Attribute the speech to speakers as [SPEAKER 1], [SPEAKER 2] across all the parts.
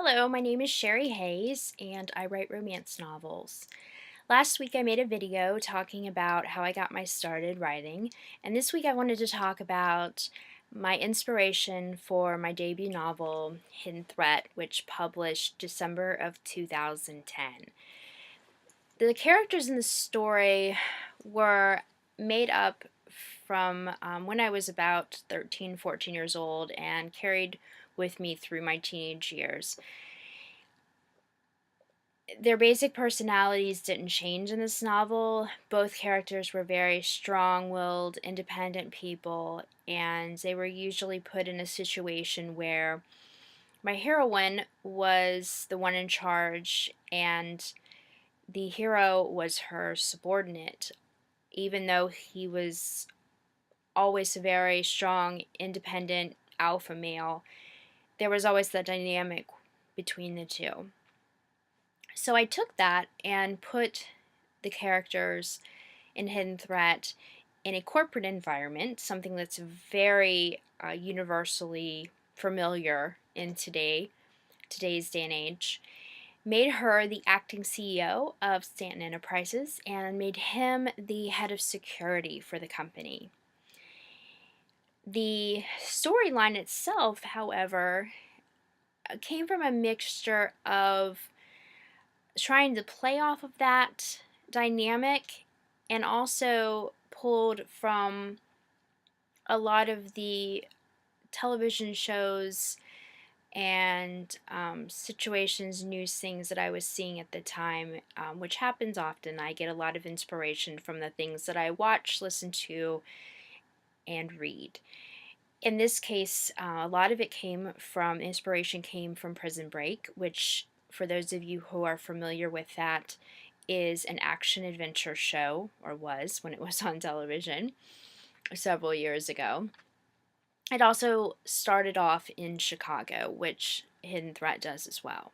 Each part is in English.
[SPEAKER 1] Hello, my name is Sherri Hayes, and I write romance novels. Last week I made a video talking about how I got my started writing, and this week I wanted to talk about my inspiration for my debut novel, Hidden Threat, which published December of 2010. The characters in the story were made up from when I was about 13, 14 years old and carried with me through my teenage years. Their basic personalities didn't change in this novel. Both characters were very strong willed, independent people, and they were usually put in a situation where my heroine was the one in charge and the hero was her subordinate, even though he was always a very strong, independent alpha male. There was always that dynamic between the two. So I took that and put the characters in Hidden Threat in a corporate environment, something that's very universally familiar in today's day and age. Made her the acting CEO of Stanton Enterprises and made him the head of security for the company. The storyline itself, however, came from a mixture of trying to play off of that dynamic and also pulled from a lot of the television shows and situations, news things that I was seeing at the time, which happens often. I get a lot of inspiration from the things that I watch, listen to, and read. In this case, a lot of it inspiration came from Prison Break, which, for those of you who are familiar with that, is an action adventure show, or was when it was on television several years ago. It also started off in Chicago, which Hidden Threat does as well.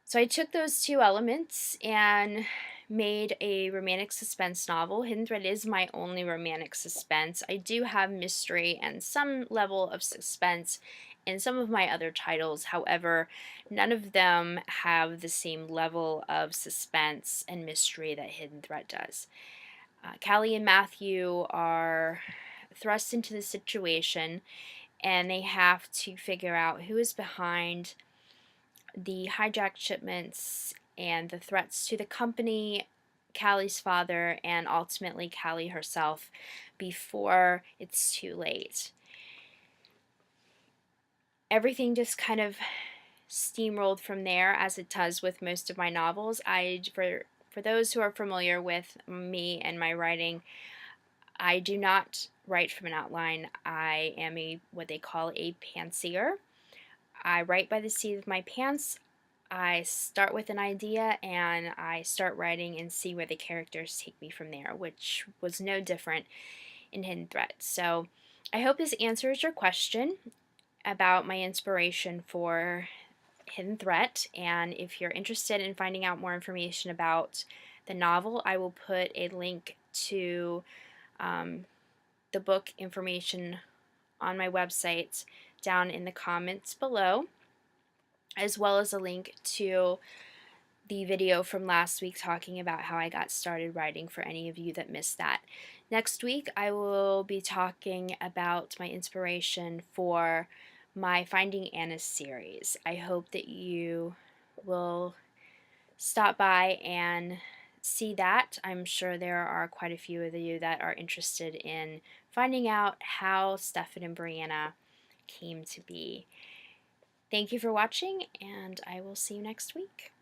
[SPEAKER 1] So I took those two elements and made a romantic suspense novel. Hidden Thread is my only romantic suspense. I do have mystery and some level of suspense in some of my other titles. However, none of them have the same level of suspense and mystery that Hidden Threat does. Callie and Matthew are thrust into the situation and they have to figure out who is behind the hijacked shipments and the threats to the company, Callie's father, and ultimately Callie herself before it's too late. Everything just kind of steamrolled from there, as it does with most of my novels. For those who are familiar with me and my writing, I do not write from an outline. I am what they call a pantser. I write by the seat of my pants. I start with an idea and I start writing and see where the characters take me from there, which was no different in Hidden Threat. So I hope this answers your question about my inspiration for Hidden Threat. And if you're interested in finding out more information about the novel, I will put a link to the book information on my website down in the comments below, as well as a link to the video from last week talking about how I got started writing for any of you that missed that. Next week, I will be talking about my inspiration for my Finding Anna series. I hope that you will stop by and see that. I'm sure there are quite a few of you that are interested in finding out how Stefan and Brianna came to be. Thank you for watching, and I will see you next week.